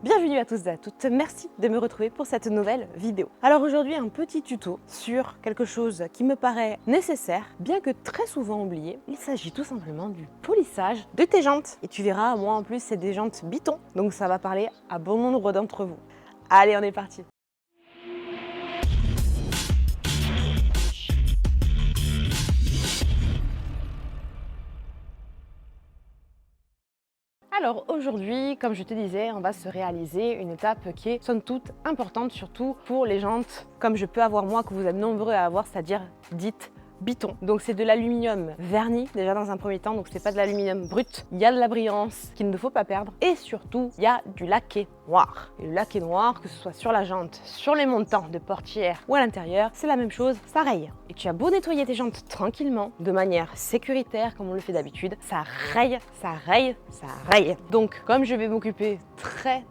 Bienvenue à tous et à toutes, merci de me retrouver pour cette nouvelle vidéo. Alors aujourd'hui un petit tuto sur quelque chose qui me paraît nécessaire, bien que très souvent oublié. Il s'agit tout simplement du polissage de tes jantes. Et tu verras, moi en plus c'est des jantes Biton, donc ça va parler à bon nombre d'entre vous. Allez, on est parti. Alors aujourd'hui, comme je te disais, on va se réaliser une étape qui est somme toute importante, surtout pour les jantes comme je peux avoir moi, que vous êtes nombreux à avoir, c'est-à-dire dites Biton. Donc c'est de l'aluminium verni déjà dans un premier temps, donc c'est pas de l'aluminium brut. Il y a de la brillance qu'il ne faut pas perdre et surtout il y a du laqué noir. Et le laqué noir, que ce soit sur la jante, sur les montants de portière ou à l'intérieur, c'est la même chose, ça raye. Et tu as beau nettoyer tes jantes tranquillement, de manière sécuritaire comme on le fait d'habitude, ça raye, ça raye, ça raye. Donc comme je vais m'occuper très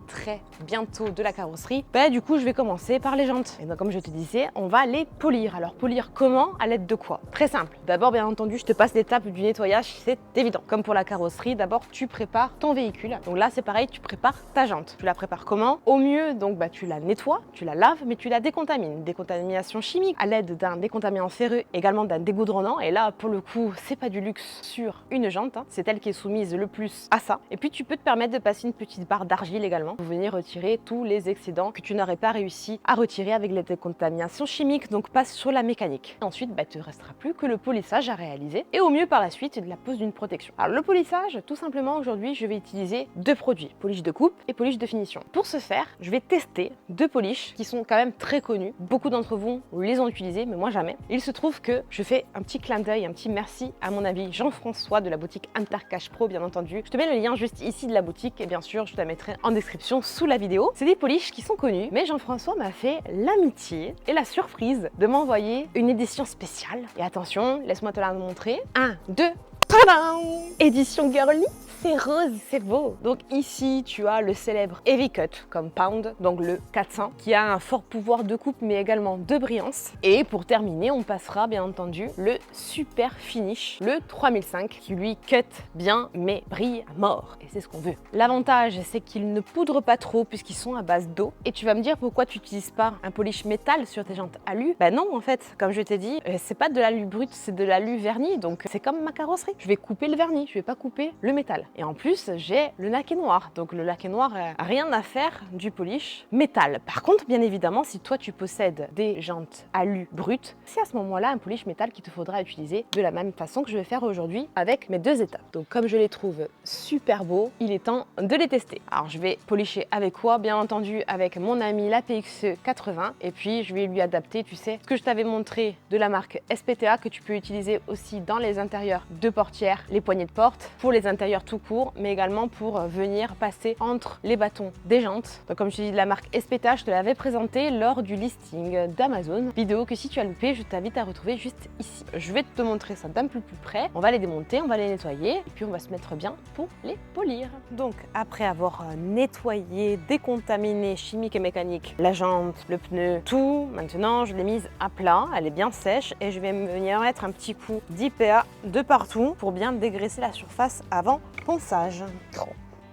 bientôt de la carrosserie, du coup je vais commencer par les jantes. Et donc comme je te disais, on va les polir. Alors polir comment? À l'aide de quoi? Très simple. D'abord bien entendu, je te passe l'étape du nettoyage, c'est évident. Comme pour la carrosserie, d'abord tu prépares ton véhicule. Donc là c'est pareil, tu prépares ta jante. Tu la prépares comment? Au mieux, donc tu la nettoies, tu la laves, mais tu la décontamines. Décontamination chimique à l'aide d'un décontaminant ferreux, également d'un dégoudronnant. Et là pour le coup, c'est pas du luxe sur une jante, hein. C'est elle qui est soumise le plus à ça. Et puis tu peux te permettre de passer une petite barre d'argile également pour venir retirer tous les excédents que tu n'aurais pas réussi à retirer avec les décontaminations chimiques. Donc passe sur la mécanique. Et ensuite, il te restera plus que le polissage à réaliser et au mieux par la suite de la pose d'une protection. Alors le polissage, tout simplement aujourd'hui, je vais utiliser deux produits, polish de coupe et polish de finition. Pour ce faire, je vais tester deux polish qui sont quand même très connus. Beaucoup d'entre vous les ont utilisés, mais moi jamais. Il se trouve que je fais un petit clin d'œil, un petit merci à mon ami Jean-François de la boutique Intercash Pro, bien entendu. Je te mets le lien juste ici de la boutique et bien sûr, je te la mettrai en description sous la vidéo. C'est des polish qui sont connus, mais Jean-François m'a fait l'amitié et la surprise de m'envoyer une édition spéciale. Et attention, laisse-moi te la montrer. 1, 2, tadam! Édition girly. C'est rose, c'est beau. Donc ici, tu as le célèbre Heavy Cut Compound, donc le 400, qui a un fort pouvoir de coupe, mais également de brillance. Et pour terminer, on passera bien entendu le Super Finish, le 3005, qui lui cut bien, mais brille à mort. Et c'est ce qu'on veut. L'avantage, c'est qu'ils ne poudrent pas trop, puisqu'ils sont à base d'eau. Et tu vas me dire pourquoi tu n'utilises pas un polish métal sur tes jantes alu? Non, en fait, comme je t'ai dit, c'est pas de l'alu brut, c'est de l'alu verni. Donc c'est comme ma carrosserie. Je vais couper le vernis, je vais pas couper le métal. Et en plus, j'ai le laqué noir. Donc le laqué noir, rien à faire du polish métal. Par contre, bien évidemment, si toi tu possèdes des jantes alu brutes, c'est à ce moment-là un polish métal qu'il te faudra utiliser de la même façon que je vais faire aujourd'hui avec mes deux étapes. Donc comme je les trouve super beaux, il est temps de les tester. Alors je vais polisher avec quoi? Bien entendu avec mon ami la PXE 80 et puis je vais lui adapter, tu sais, ce que je t'avais montré de la marque SPTA que tu peux utiliser aussi dans les intérieurs de portières, les poignées de porte, pour les intérieurs tout court, mais également pour venir passer entre les bâtons des jantes. Donc comme je te dis, de la marque SPTA, je te l'avais présenté lors du listing d'Amazon, vidéo que si tu as loupé, je t'invite à retrouver juste ici. Je vais te montrer ça d'un peu plus près. On va les démonter, on va les nettoyer et puis on va se mettre bien pour les polir. Donc après avoir nettoyé, décontaminé chimique et mécanique la jante, le pneu, tout, maintenant je l'ai mise à plat, elle est bien sèche et je vais venir mettre un petit coup d'IPA de partout pour bien dégraisser la surface avant ponçage.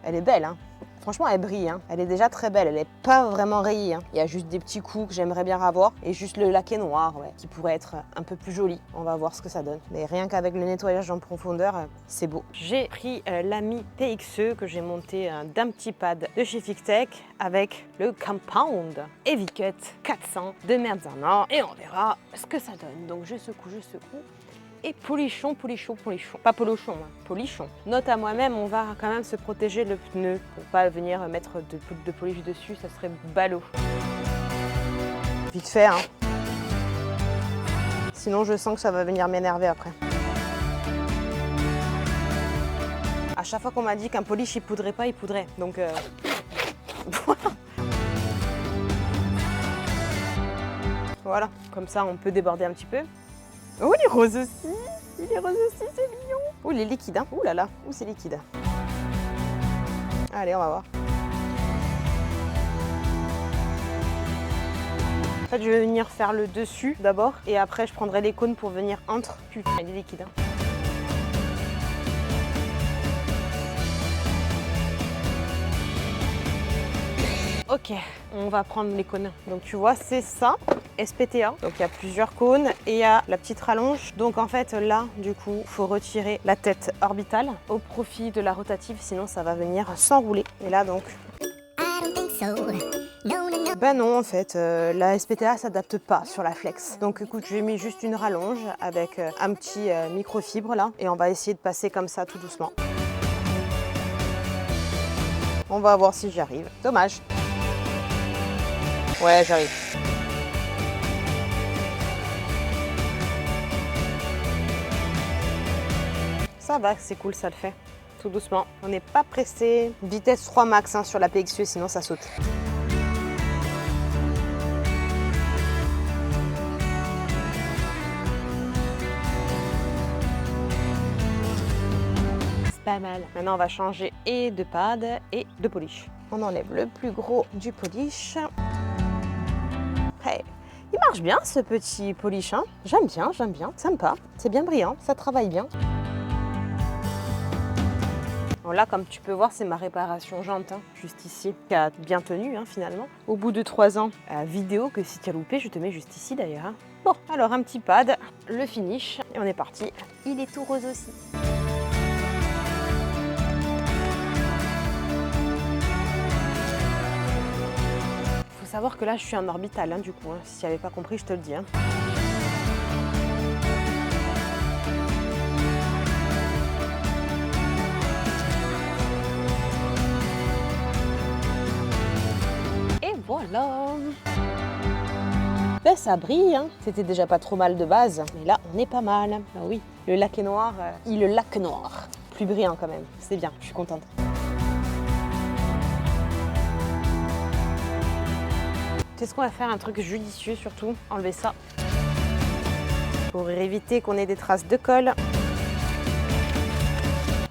Elle est belle, hein. Franchement, elle brille, hein. Elle est déjà très belle, elle n'est pas vraiment rayée, hein. Il y a juste des petits coups que j'aimerais bien avoir et juste le laqué noir, qui pourrait être un peu plus joli. On va voir ce que ça donne. Mais rien qu'avec le nettoyage en profondeur, c'est beau. J'ai pris l'ami PXE que j'ai monté d'un petit pad de chez Fictech avec le Compound Heavy Cut 400 de Merzana et on verra ce que ça donne. Donc je secoue. Et polichon. Pas polochon, hein, polichon. Note à moi-même, on va quand même se protéger le pneu pour pas venir mettre de poudre de polish dessus, ça serait ballot. Vite fait, hein. Sinon, je sens que ça va venir m'énerver après. À chaque fois qu'on m'a dit qu'un polish il poudrait pas, il poudrait. Donc voilà. Voilà, comme ça on peut déborder un petit peu. Oh, il est rose aussi! Il est rose aussi, c'est mignon! Oh, il est liquide, hein! Ouh là là! Ouh, c'est liquide! Allez, on va voir. En fait, je vais venir faire le dessus d'abord et après, je prendrai les cônes pour venir entre. Putain, il est liquide, hein! Ok, on va prendre les cônes. Donc tu vois, c'est ça, SPTA. Donc il y a plusieurs cônes et il y a la petite rallonge. Donc en fait là, du coup, il faut retirer la tête orbitale au profit de la rotative, sinon ça va venir s'enrouler. Et là donc... Ben non, en fait, la SPTA s'adapte pas sur la flex. Donc écoute, j'ai mis juste une rallonge avec un petit microfibre là. Et on va essayer de passer comme ça tout doucement. On va voir si j'y arrive. Dommage. Ouais, j'arrive. Ça va, c'est cool, ça le fait. Tout doucement. On n'est pas pressé. Vitesse 3 max hein, sur la PXE, sinon ça saute. C'est pas mal. Maintenant, on va changer et de pad et de polish. On enlève le plus gros du polish. Hey. Il marche bien ce petit polish, hein. J'aime bien, sympa. C'est bien brillant, ça travaille bien. Bon, là, comme tu peux voir, c'est ma réparation jante, hein, juste ici, qui a bien tenu hein, finalement. Au bout de 3 ans, vidéo que si tu as loupé, je te mets juste ici d'ailleurs. Hein. Bon, alors un petit pad, le finish, et on est parti. Il est tout rose aussi. Faut savoir que là, je suis en orbital, hein, du coup. Hein. Si tu n'avais pas compris, je te le dis. Hein. Voilà. Ben, ça brille, hein. C'était déjà pas trop mal de base, mais là on est pas mal. Ah oui, le lac est noir, le lac noir. Plus brillant quand même, c'est bien, je suis contente. Qu'est-ce qu'on va faire? Un truc judicieux surtout, enlever ça. Pour éviter qu'on ait des traces de colle.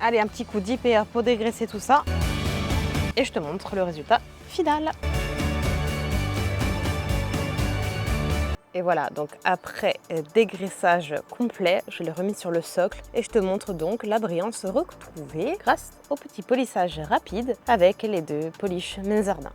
Allez, un petit coup d'IPA pour dégraisser tout ça. Et je te montre le résultat final. Et voilà, donc après dégraissage complet, je l'ai remis sur le socle et je te montre donc la brillance retrouvée grâce au petit polissage rapide avec les 2 polish Menzardin.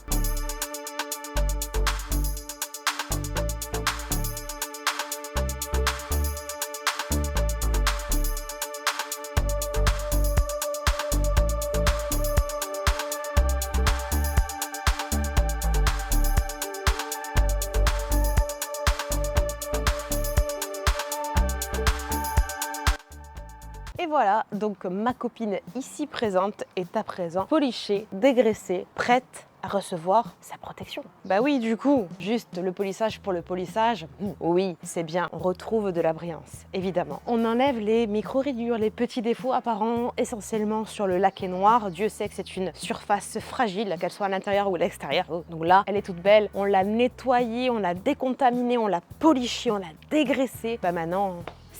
Et voilà, donc ma copine ici présente est à présent polichée, dégraissée, prête à recevoir sa protection. Bah oui, du coup, juste le polissage pour le polissage, oui, c'est bien, on retrouve de la brillance, évidemment. On enlève les micro-ridures, les petits défauts apparents essentiellement sur le laqué noir. Dieu sait que c'est une surface fragile, qu'elle soit à l'intérieur ou à l'extérieur. Donc là, elle est toute belle, on l'a nettoyée, on l'a décontaminée, on l'a polichée, on l'a dégraissée. Bah maintenant...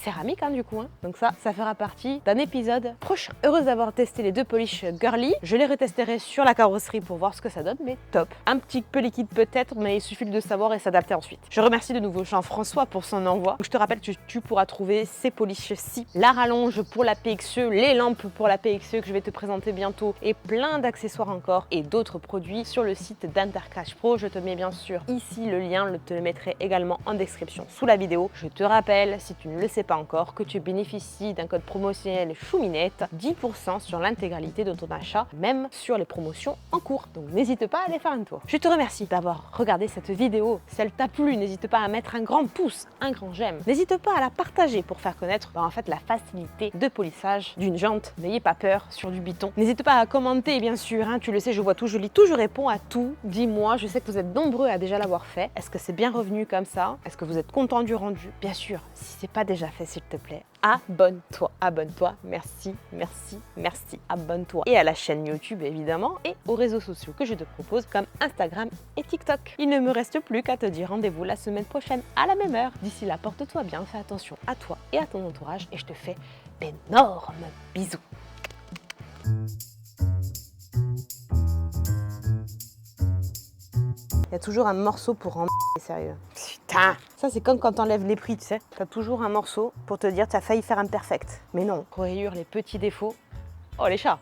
céramique hein, du coup, hein. Donc ça fera partie d'un épisode prochain. Heureuse d'avoir testé les 2 polish girly. Je les retesterai sur la carrosserie pour voir ce que ça donne, mais top. Un petit peu liquide peut-être, mais il suffit de le savoir et s'adapter ensuite. Je remercie de nouveau Jean-François pour son envoi. Je te rappelle que tu pourras trouver ces polish-ci, la rallonge pour la PXE, les lampes pour la PXE que je vais te présenter bientôt et plein d'accessoires encore et d'autres produits sur le site d'Intercash Pro. Je te mets bien sûr ici le lien, je te le mettrai également en description sous la vidéo. Je te rappelle, si tu ne le sais pas encore, que tu bénéficies d'un code promotionnel Chouminette, 10% sur l'intégralité de ton achat, même sur les promotions en cours. Donc n'hésite pas à aller faire un tour. Je te remercie d'avoir regardé cette vidéo. Si elle t'a plu, n'hésite pas à mettre un grand pouce, un grand j'aime. N'hésite pas à la partager pour faire connaître en fait la facilité de polissage d'une jante. N'ayez pas peur sur du biton. N'hésite pas à commenter bien sûr, hein, tu le sais, je vois tout, je lis tout, je réponds à tout. Dis-moi, je sais que vous êtes nombreux à déjà l'avoir fait. Est-ce que c'est bien revenu comme ça? Est-ce que vous êtes content du rendu? Bien sûr, si c'est pas déjà fait, s'il te plaît, abonne-toi, abonne-toi, merci, merci, merci, abonne-toi. Et à la chaîne YouTube évidemment, et aux réseaux sociaux que je te propose comme Instagram et TikTok. Il ne me reste plus qu'à te dire rendez-vous la semaine prochaine à la même heure. D'ici là, porte-toi bien, fais attention à toi et à ton entourage et je te fais d'énormes bisous. Il y a toujours un morceau pour en sérieux. Putain, ça c'est comme quand t'enlèves les prix, tu sais. T'as toujours un morceau pour te dire t'as failli faire un perfect. Mais non, rayure les petits défauts. Oh les chats.